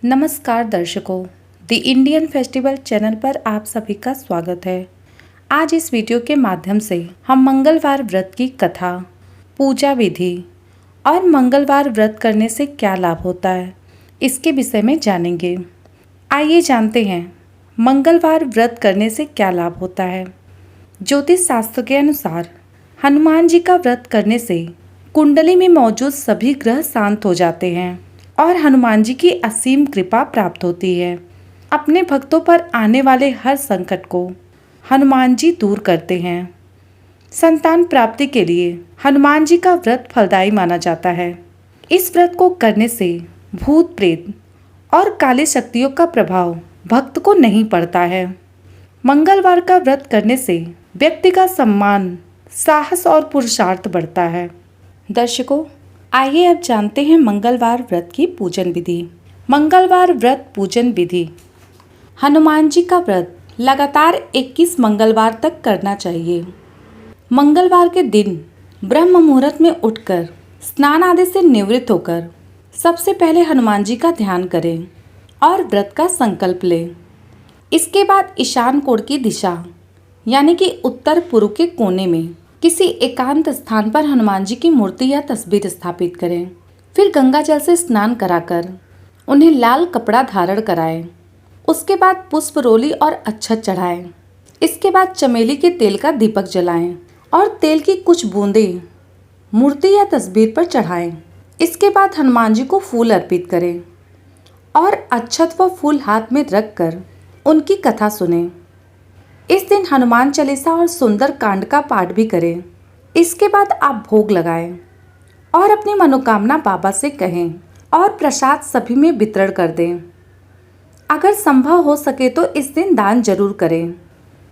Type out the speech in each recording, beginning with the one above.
नमस्कार दर्शकों, the Indian festival channel पर आप सभी का स्वागत है। आज इस वीडियो के माध्यम से हम मंगलवार व्रत की कथा, पूजा विधि और मंगलवार व्रत करने से क्या लाभ होता है, इसके विषय में जानेंगे। आइए जानते हैं मंगलवार व्रत करने से क्या लाभ होता है। ज्योतिष शास्त्र के अनुसार हनुमान जी का व्रत करने से कुंडली में मौजूद सभी ग्रह शांत हो जाते हैं और हनुमान जी की असीम कृपा प्राप्त होती है। अपने भक्तों पर आने वाले हर संकट को हनुमान जी दूर करते हैं। संतान प्राप्ति के लिए हनुमान जी का व्रत फलदायी माना जाता है। इस व्रत को करने से भूत प्रेत और काली शक्तियों का प्रभाव भक्त को नहीं पड़ता है। मंगलवार का व्रत करने से व्यक्ति का सम्मान, साहस और पुरुषार्थ बढ़ता है। दर्शकों, आइए अब जानते हैं मंगलवार व्रत की पूजन विधि। मंगलवार व्रत पूजन विधि। हनुमान जी का व्रत लगातार 21 मंगलवार तक करना चाहिए। मंगलवार के दिन ब्रह्म मुहूर्त में उठकर स्नान आदि से निवृत्त होकर सबसे पहले हनुमान जी का ध्यान करें और व्रत का संकल्प लें। इसके बाद ईशान कोण की दिशा यानी कि उत्तर पूर्व के कोने में किसी एकांत स्थान पर हनुमान जी की मूर्ति या तस्वीर स्थापित करें। फिर गंगा जल से स्नान कराकर उन्हें लाल कपड़ा धारण कराएं। उसके बाद पुष्प रोली और अक्षत चढ़ाएं। इसके बाद चमेली के तेल का दीपक जलाएं और तेल की कुछ बूंदें मूर्ति या तस्वीर पर चढ़ाएं। इसके बाद हनुमान जी को फूल अर्पित करें और अक्षत व फूल हाथ में रखकर उनकी कथा सुनें। इस दिन हनुमान चालीसा और सुंदर कांड का पाठ भी करें। इसके बाद आप भोग लगाएं और अपनी मनोकामना बाबा से कहें और प्रसाद सभी में वितरण कर दें। अगर संभव हो सके तो इस दिन दान जरूर करें।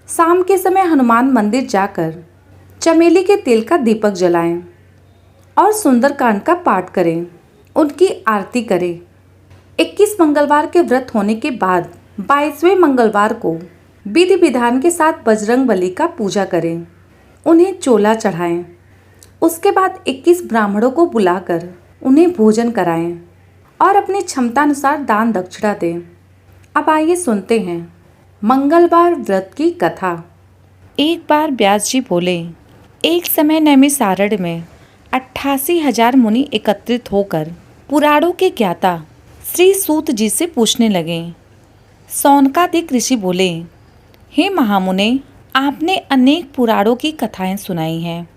शाम के समय हनुमान मंदिर जाकर चमेली के तेल का दीपक जलाएं और सुंदर कांड का पाठ करें, उनकी आरती करें। 21 मंगलवार के व्रत होने के बाद 22वें मंगलवार को विधि विधान के साथ बजरंग बली का पूजा करें, उन्हें चोला चढ़ाएं। उसके बाद 21 ब्राह्मणों को बुलाकर उन्हें भोजन कराएं और अपनी क्षमता अनुसार दान दक्षिणा दें। अब आइए सुनते हैं मंगलवार व्रत की कथा। एक बार व्यास जी बोले, एक समय नैमिषारण्य में 88,000 मुनि एकत्रित होकर पुराणों के ज्ञाता श्री सूत जी से पूछने लगे। सौनकादिक ऋषि बोले, हे महामुने, आपने अनेक पुराणों की कथाएं सुनाई हैं।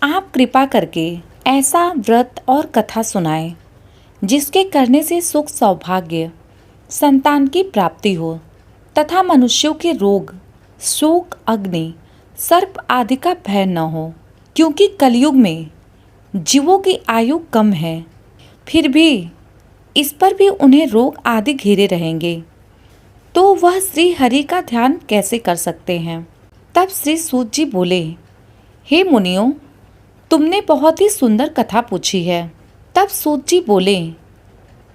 आप कृपा करके ऐसा व्रत और कथा सुनाएं जिसके करने से सुख, सौभाग्य, संतान की प्राप्ति हो तथा मनुष्यों के रोग, शोक, अग्नि, सर्प आदि का भय न हो। क्योंकि कलयुग में जीवों की आयु कम है, फिर भी इस पर भी उन्हें रोग आदि घेरे रहेंगे, तो वह श्री हरि का ध्यान कैसे कर सकते हैं। तब श्री सूत जी बोले, हे मुनियों, तुमने बहुत ही सुंदर कथा पूछी है। तब सूत जी बोले,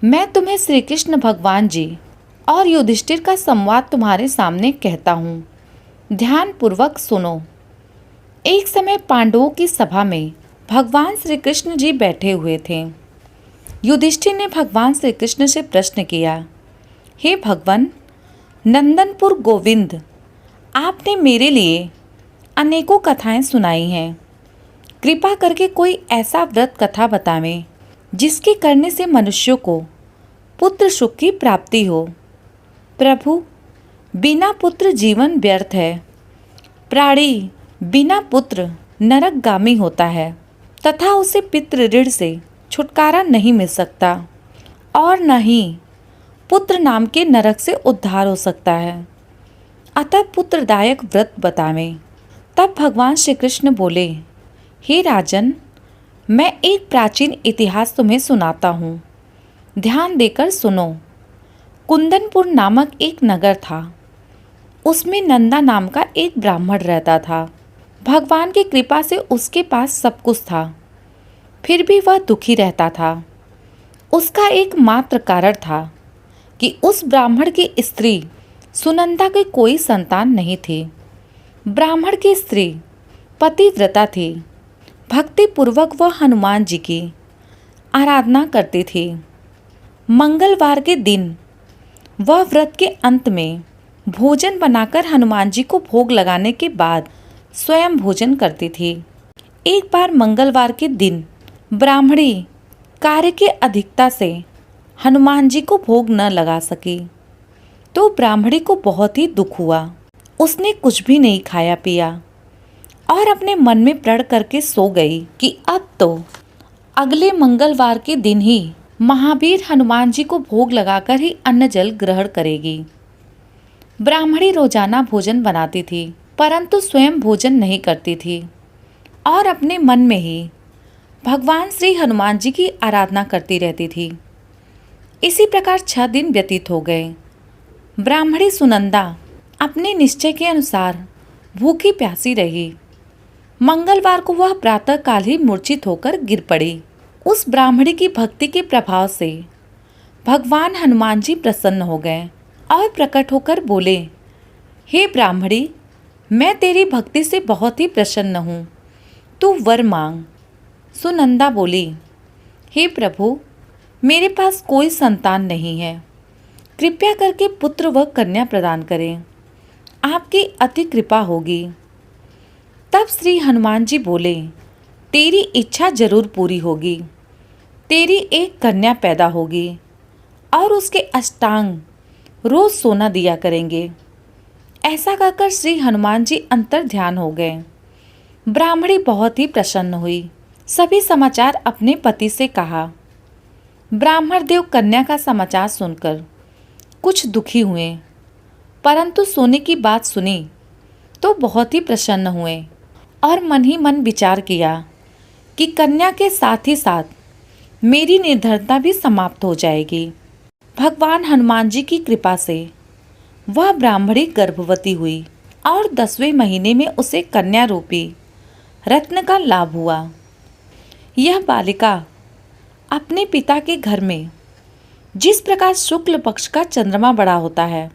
मैं तुम्हें श्री कृष्ण भगवान जी और युधिष्ठिर का संवाद तुम्हारे सामने कहता हूँ, ध्यान पूर्वक सुनो। एक समय पांडवों की सभा में भगवान श्री कृष्ण जी बैठे हुए थे। युधिष्ठिर ने भगवान श्री कृष्ण से प्रश्न किया, हे भगवान नंदनपुर गोविंद, आपने मेरे लिए अनेकों कथाएं सुनाई हैं। कृपा करके कोई ऐसा व्रत कथा बतावें जिसके करने से मनुष्यों को पुत्र सुख की प्राप्ति हो। प्रभु, बिना पुत्र जीवन व्यर्थ है। प्राणी बिना पुत्र नरकगामी होता है तथा उसे पितृ ऋण से छुटकारा नहीं मिल सकता और न ही पुत्र नाम के नरक से उद्धार हो सकता है। अतः पुत्रदायक व्रत बतावें। तब भगवान श्री कृष्ण बोले, हे राजन, मैं एक प्राचीन इतिहास तुम्हें सुनाता हूँ, ध्यान देकर सुनो। कुंदनपुर नामक एक नगर था। उसमें नंदा नाम का एक ब्राह्मण रहता था। भगवान की कृपा से उसके पास सब कुछ था, फिर भी वह दुखी रहता था। उसका एकमात्र कारण था कि उस ब्राह्मण की स्त्री सुनंदा के कोई संतान नहीं थी। ब्राह्मण की स्त्री पतिव्रता थी। भक्ति पूर्वक वह हनुमान जी की आराधना करती थी। मंगलवार के दिन वह व्रत के अंत में भोजन बनाकर हनुमान जी को भोग लगाने के बाद स्वयं भोजन करती थी। एक बार मंगलवार के दिन ब्राह्मणी कार्य की अधिकता से हनुमान जी को भोग न लगा सकी, तो ब्राह्मणी को बहुत ही दुख हुआ। उसने कुछ भी नहीं खाया पिया और अपने मन में प्रण करके सो गई कि अब तो अगले मंगलवार के दिन ही महावीर हनुमान जी को भोग लगाकर ही अन्न जल ग्रहण करेगी। ब्राह्मणी रोजाना भोजन बनाती थी, परंतु स्वयं भोजन नहीं करती थी और अपने मन में ही भगवान श्री हनुमान जी की आराधना करती रहती थी। इसी प्रकार 6 दिन व्यतीत हो गए। ब्राह्मणी सुनंदा अपने निश्चय के अनुसार भूखी प्यासी रही। मंगलवार को वह प्रातःकाल ही मूर्छित होकर गिर पड़ी। उस ब्राह्मणी की भक्ति के प्रभाव से भगवान हनुमान जी प्रसन्न हो गए और प्रकट होकर बोले, हे ब्राह्मणी, मैं तेरी भक्ति से बहुत ही प्रसन्न हूँ, तू वर मांग। सुनंदा बोली, हे प्रभु, मेरे पास कोई संतान नहीं है, कृपया करके पुत्र व कन्या प्रदान करें, आपकी अति कृपा होगी। तब श्री हनुमान जी बोले, तेरी इच्छा जरूर पूरी होगी। तेरी एक कन्या पैदा होगी और उसके अष्टांग रोज सोना दिया करेंगे। ऐसा कहकर श्री हनुमान जी अंतर ध्यान हो गए। ब्राह्मणी बहुत ही प्रसन्न हुई। सभी समाचार अपने पति से कहा। ब्राह्मण देव कन्या का समाचार सुनकर कुछ दुखी हुए, परंतु सोने की बात सुनी तो बहुत ही प्रसन्न हुए और मन ही मन विचार किया कि कन्या के साथ ही साथ मेरी निर्धनता भी समाप्त हो जाएगी। भगवान हनुमान जी की कृपा से वह ब्राह्मणी गर्भवती हुई और 10वें महीने में उसे कन्या रूपी रत्न का लाभ हुआ। यह बालिका अपने पिता के घर में जिस प्रकार शुक्ल पक्ष का चंद्रमा बड़ा होता है,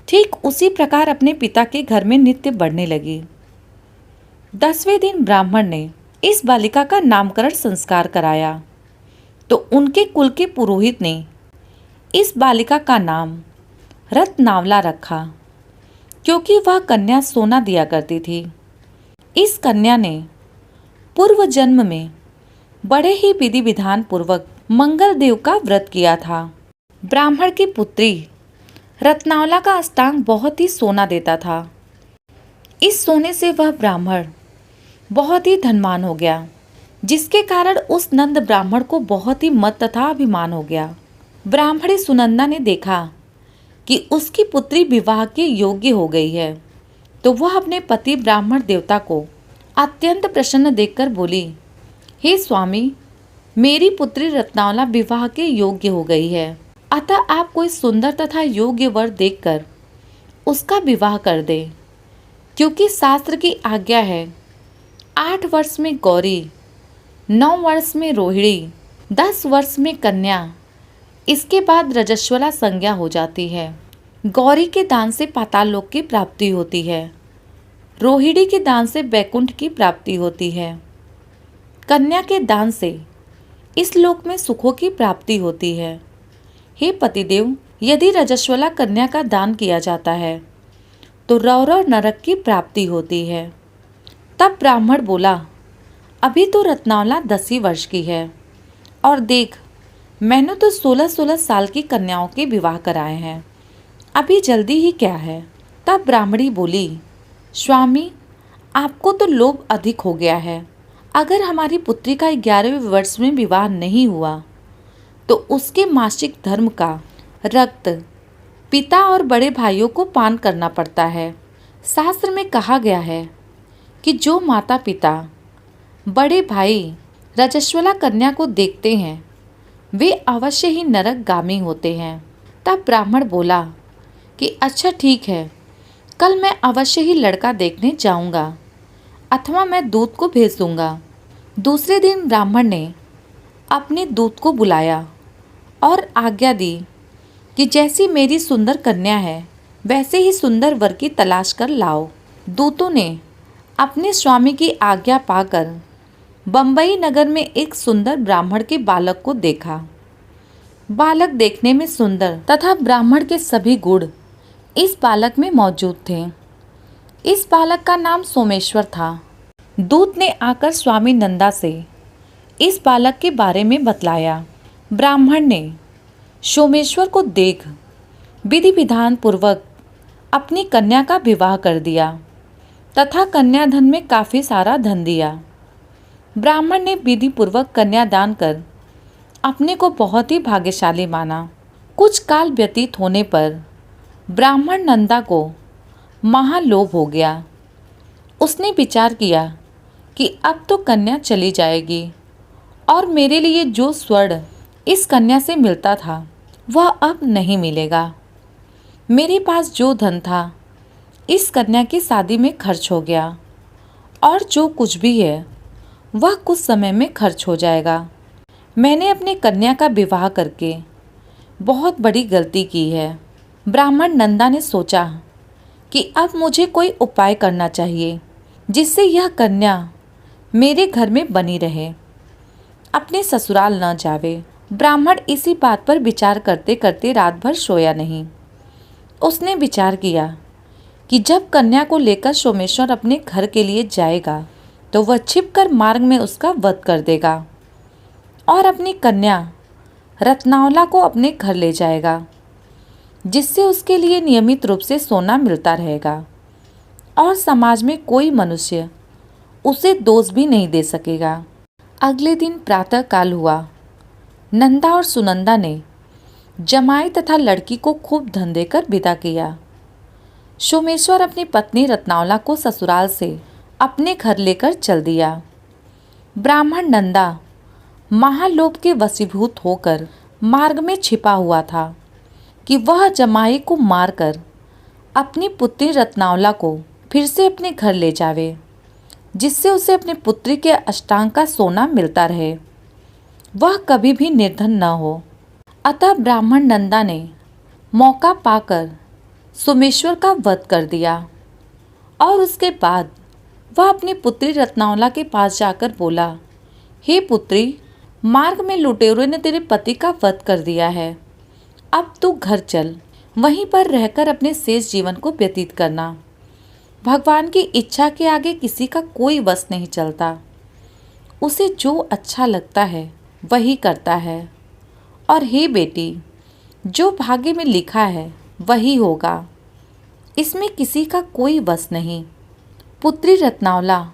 ठीक उसी प्रकार अपने पिता के घर में नित्य बढ़ने लगी। 10वें दिन ब्राह्मण ने इस बालिका का नामकरण संस्कार कराया, तो उनके कुल के पुरोहित ने इस बालिका का नाम रत्नावला रखा, क्योंकि वह कन्या सोना दिया करती थी। इस कन्या ने पूर्व जन्म में बड़े ही विधि विधान पूर्वक मंगल देव का व्रत किया था। ब्राह्मण की पुत्री रत्नावला का अष्टांग बहुत ही सोना देता था। इस सोने से वह ब्राह्मण बहुत ही धनवान हो गया, जिसके कारण उस नंद ब्राह्मण को बहुत ही मत तथा अभिमान हो गया। ब्राह्मणी सुनंदा ने देखा कि उसकी पुत्री विवाह के योग्य हो गई है, तो वह अपने पति ब्राह्मण देवता को अत्यंत प्रसन्न देखकर बोली, हे स्वामी, मेरी पुत्री रत्नावला विवाह के योग्य हो गई है, अतः आप कोई सुंदर तथा योग्य वर देखकर उसका विवाह कर दे, क्योंकि शास्त्र की आज्ञा है 8 वर्ष में गौरी, 9 वर्ष में रोहिणी, 10 वर्ष में कन्या, इसके बाद रजस्वला संज्ञा हो जाती है। गौरी के दान से पाताल लोक की प्राप्ति होती है, रोहिणी के दान से वैकुंठ की प्राप्ति होती है, कन्या के दान से इस लोक में सुखों की प्राप्ति होती है। हे पतिदेव, यदि रजस्वला कन्या का दान किया जाता है तो रौरव नरक की प्राप्ति होती है। तब ब्राह्मण बोला, अभी तो रत्नावला 10 ही वर्ष की है और देख, मैंने तो 16-16 साल की कन्याओं के विवाह कराए हैं, अभी जल्दी ही क्या है। तब ब्राह्मणी बोली, स्वामी, आपको तो लोभ अधिक हो गया है। अगर हमारी पुत्री का 11वें वर्ष में विवाह नहीं हुआ तो उसके मासिक धर्म का रक्त पिता और बड़े भाइयों को पान करना पड़ता है। शास्त्र में कहा गया है कि जो माता पिता बड़े भाई रजस्वला कन्या को देखते हैं वे अवश्य ही नरकगामी होते हैं। तब ब्राह्मण बोला कि अच्छा ठीक है, कल मैं अवश्य ही लड़का देखने जाऊंगा, अथवा मैं दूत को भेज दूंगा। दूसरे दिन ब्राह्मण ने अपने दूत को बुलाया और आज्ञा दी कि जैसी मेरी सुंदर कन्या है वैसे ही सुंदर वर की तलाश कर लाओ। दूतों ने अपने स्वामी की आज्ञा पाकर बंबई नगर में एक सुंदर ब्राह्मण के बालक को देखा। बालक देखने में सुंदर तथा ब्राह्मण के सभी गुण इस बालक में मौजूद थे। इस बालक का नाम सोमेश्वर था। दूत ने आकर स्वामी नंदा से इस बालक के बारे में बतलाया। ब्राह्मण ने सोमेश्वर को देख विधि विधान पूर्वक अपनी कन्या का विवाह कर दिया तथा कन्याधन में काफ़ी सारा धन दिया। ब्राह्मण ने विधि पूर्वक कन्यादान कर अपने को बहुत ही भाग्यशाली माना। कुछ काल व्यतीत होने पर ब्राह्मण नंदा को महालोभ हो गया। उसने विचार किया कि अब तो कन्या चली जाएगी और मेरे लिए जो स्वर्ण इस कन्या से मिलता था वह अब नहीं मिलेगा। मेरे पास जो धन था इस कन्या की शादी में खर्च हो गया और जो कुछ भी है वह कुछ समय में खर्च हो जाएगा। मैंने अपने कन्या का विवाह करके बहुत बड़ी गलती की है। ब्राह्मण नंदा ने सोचा कि अब मुझे कोई उपाय करना चाहिए जिससे यह कन्या मेरे घर में बनी रहे, अपने ससुराल न जावे। ब्राह्मण इसी बात पर विचार करते करते रात भर सोया नहीं। उसने विचार किया कि जब कन्या को लेकर सोमेश्वर अपने घर के लिए जाएगा तो वह छिपकर मार्ग में उसका वध कर देगा और अपनी कन्या रत्नावला को अपने घर ले जाएगा, जिससे उसके लिए नियमित रूप से सोना मिलता रहेगा और समाज में कोई मनुष्य उसे दोष भी नहीं दे सकेगा। अगले दिन प्रातः काल हुआ। नंदा और सुनंदा ने जमाई तथा लड़की को खूब धन देकर विदा किया। सोमेश्वर अपनी पत्नी रत्नावला को ससुराल से अपने घर लेकर चल दिया। ब्राह्मण नंदा महालोभ के वशीभूत होकर मार्ग में छिपा हुआ था कि वह जमाई को मारकर अपनी पुत्री रत्नावला को फिर से अपने घर ले जावे, जिससे उसे अपनी पुत्री के अष्टांग का सोना मिलता रहे, वह कभी भी निर्धन न हो। अतः ब्राह्मण नंदा ने मौका पाकर सोमेश्वर का वध कर दिया और उसके बाद वह अपनी पुत्री रत्नावला के पास जाकर बोला, हे पुत्री, मार्ग में लुटेरों ने तेरे पति का वध कर दिया है। अब तू घर चल, वहीं पर रहकर अपने शेष जीवन को व्यतीत करना। भगवान की इच्छा के आगे किसी का कोई वश नहीं चलता। उसे जो अच्छा लगता है वही करता है। और हे बेटी, जो भाग्य में लिखा है वही होगा, इसमें किसी का कोई वश नहीं। पुत्री रत्नावला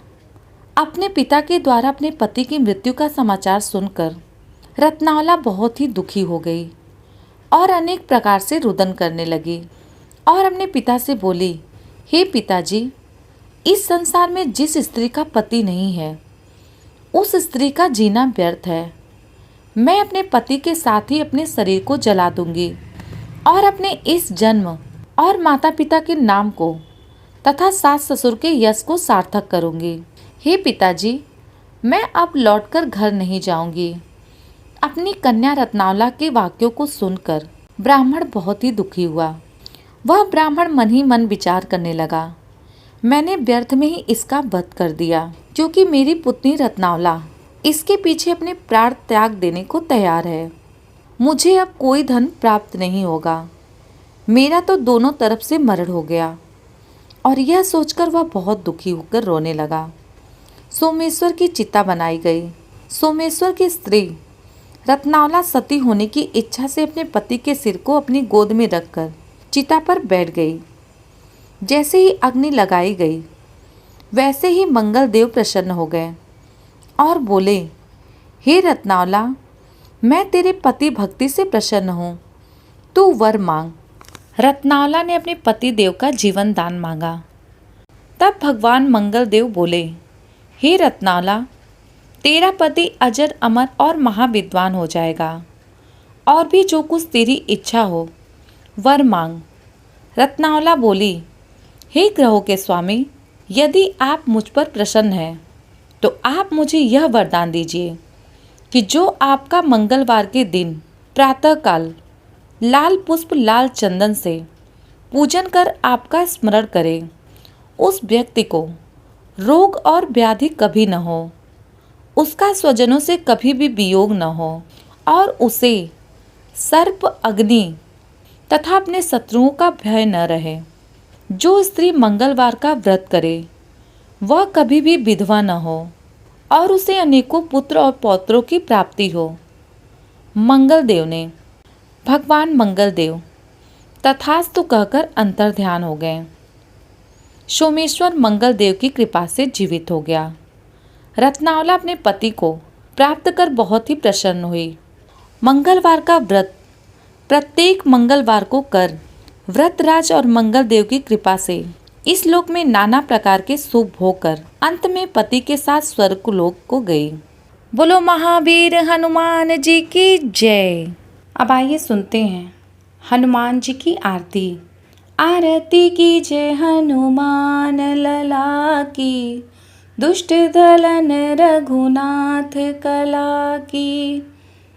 अपने पिता के द्वारा अपने पति की मृत्यु का समाचार सुनकर रत्नावला बहुत ही दुखी हो गई और अनेक प्रकार से रुदन करने लगी और अपने पिता से बोली, हे पिताजी, इस संसार में जिस स्त्री का पति नहीं है उस स्त्री का जीना व्यर्थ है। मैं अपने पति के साथ ही अपने शरीर को जला दूंगी और अपने इस जन्म और माता पिता के नाम को तथा सास ससुर के यश को सार्थक करूंगी। हे पिताजी, मैं अब लौटकर घर नहीं जाऊंगी। अपनी कन्या रत्नावला के वाक्यों को सुनकर ब्राह्मण बहुत ही दुखी हुआ। वह ब्राह्मण मन ही मन विचार करने लगा, मैंने व्यर्थ में ही इसका वध कर दिया, क्योंकि मेरी पुत्री रत्नावला इसके पीछे अपने प्राण त्याग देने को तैयार है। मुझे अब कोई धन प्राप्त नहीं होगा। मेरा तो दोनों तरफ से मरण हो गया। और यह सोचकर वह बहुत दुखी होकर रोने लगा। सोमेश्वर की चिता बनाई गई। सोमेश्वर की स्त्री रत्नावला सती होने की इच्छा से अपने पति के सिर को अपनी गोद में रखकर चिता पर बैठ गई। जैसे ही अग्नि लगाई गई वैसे ही मंगल देव प्रसन्न हो गए और बोले, हे रत्नावला, मैं तेरे पति भक्ति से प्रसन्न हूँ, तू वर मांग। रत्नावला ने अपने पति देव का जीवन दान मांगा। तब भगवान मंगल देव बोले, हे रत्नावला, तेरा पति अजर अमर और महाविद्वान हो जाएगा और भी जो कुछ तेरी इच्छा हो वर मांग। रत्नावला बोली, हे ग्रहों के स्वामी, यदि आप मुझ पर प्रसन्न हैं तो आप मुझे यह वरदान दीजिए कि जो आपका मंगलवार के दिन प्रातःकाल लाल पुष्प लाल चंदन से पूजन कर आपका स्मरण करे, उस व्यक्ति को रोग और व्याधि कभी न हो, उसका स्वजनों से कभी भी वियोग न हो और उसे सर्प, अग्नि तथा अपने शत्रुओं का भय न रहे। जो स्त्री मंगलवार का व्रत करे वह कभी भी विधवा न हो और उसे अनेकों पुत्र और पौत्रों की प्राप्ति हो। मंगलदेव ने भगवान मंगलदेव तथास्तु कहकर अंतर ध्यान हो गए। सोमेश्वर मंगलदेव की कृपा से जीवित हो गया। रत्नावला अपने पति को प्राप्त कर बहुत ही प्रसन्न हुई। मंगलवार का व्रत प्रत्येक मंगलवार को कर व्रतराज और मंगलदेव की कृपा से इस लोक में नाना प्रकार के सुख भोग कर अंत में पति के साथ स्वर्ग लोक को गई। बोलो महावीर हनुमान जी की जय। अब आइए सुनते हैं हनुमान जी की आरती। आरती की जय हनुमान लला की, दुष्ट दलन रघुनाथ कला की।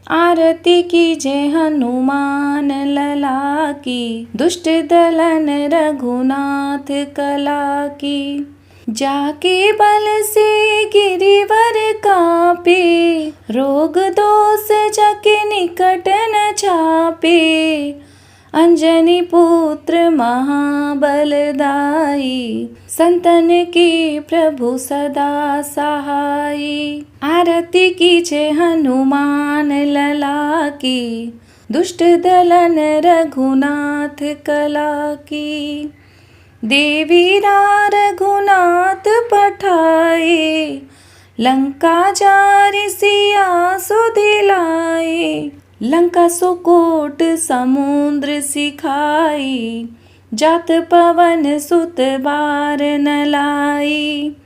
आरती की जय हनुमान लला की, दुष्ट दलन रघुनाथ कला की। जाके बल से गिरिवर कापे, रोग दोष जके निकट न चापे। अंजनी पुत्र महाबलदाई, संतन के प्रभु सदा सहाई। आरती कीजे हनुमान लला की, दुष्ट दलन रघुनाथ कला की। देवीरा रघुनाथ पठाए, लंका जारि सिया सुधिलाए। लंका सुकोट समुद्र सिखाई, जात पवन सुत बार न लाई।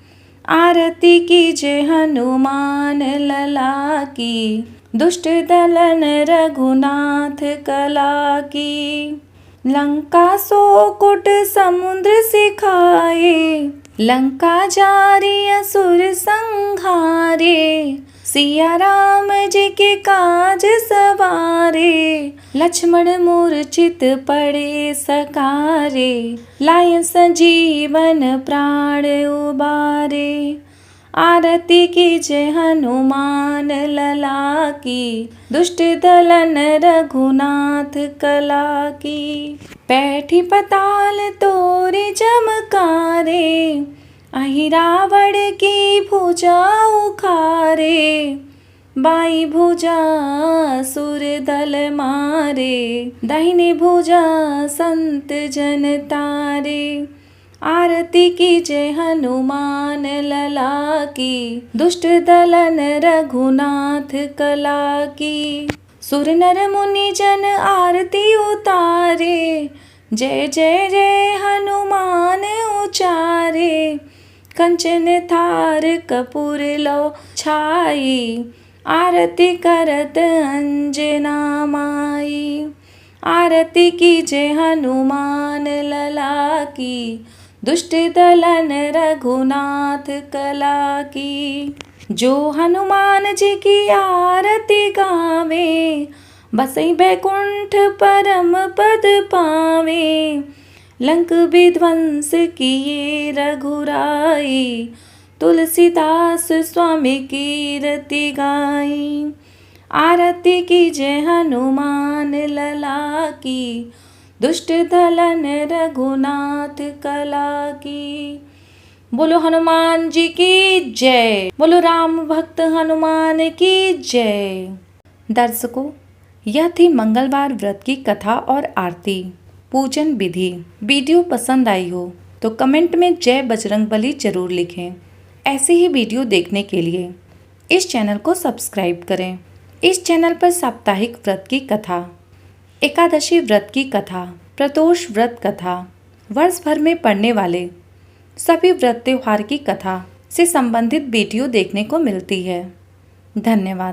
आरती कीजे हनुमान लला की, दुष्ट दलन रघुनाथ कला की। लंका सोकुट समुद्र सिखाए, लंका जारि असुर संहारे। सिया राम जी के काज सवारे, लक्ष्मण मूर्छित पड़े सकारे। लाय संजीवन प्राण उबारे। आरती कीजे हनुमान लला की, दुष्ट दलन रघुनाथ कला की। बैठी पताल तोरे चमकारे, अहि रावण की भुजा उखारे। बाई भुजा सुर दल मारे, दाहिने भुजा संत जन तारे। आरती कीजे हनुमान लला की, दुष्ट दलन रघुनाथ कला की। सुर नर मुनि जन आरती उतारे, जय जय जय हनुमान उचारे। कंचन थार कपूर लो छाई, आरती करत अंजना माई। आरती कीजे हनुमान लला की, दुष्ट दलन रघुनाथ कला की। जो हनुमान जी की आरती गावे, बसई बैकुंठ परम पद पावे। लंक विध्वंस किए रघुराई, तुलसीदास स्वामी कीरति गाई। आरती कीजे हनुमान लला की, दुष्ट दलन रघुनाथ कला की। बोलो हनुमान जी की जय। बोलो राम भक्त हनुमान की जय। दर्शकों, यह थी मंगलवार व्रत की कथा और आरती पूजन विधि। वीडियो पसंद आई हो तो कमेंट में जय बजरंगबली जरूर लिखें। ऐसे ही वीडियो देखने के लिए इस चैनल को सब्सक्राइब करें। इस चैनल पर साप्ताहिक व्रत की कथा, एकादशी व्रत की कथा, प्रदोष व्रत कथा, वर्ष भर में पड़ने वाले सभी व्रत त्योहार की कथा से संबंधित वीडियो देखने को मिलती है। धन्यवाद।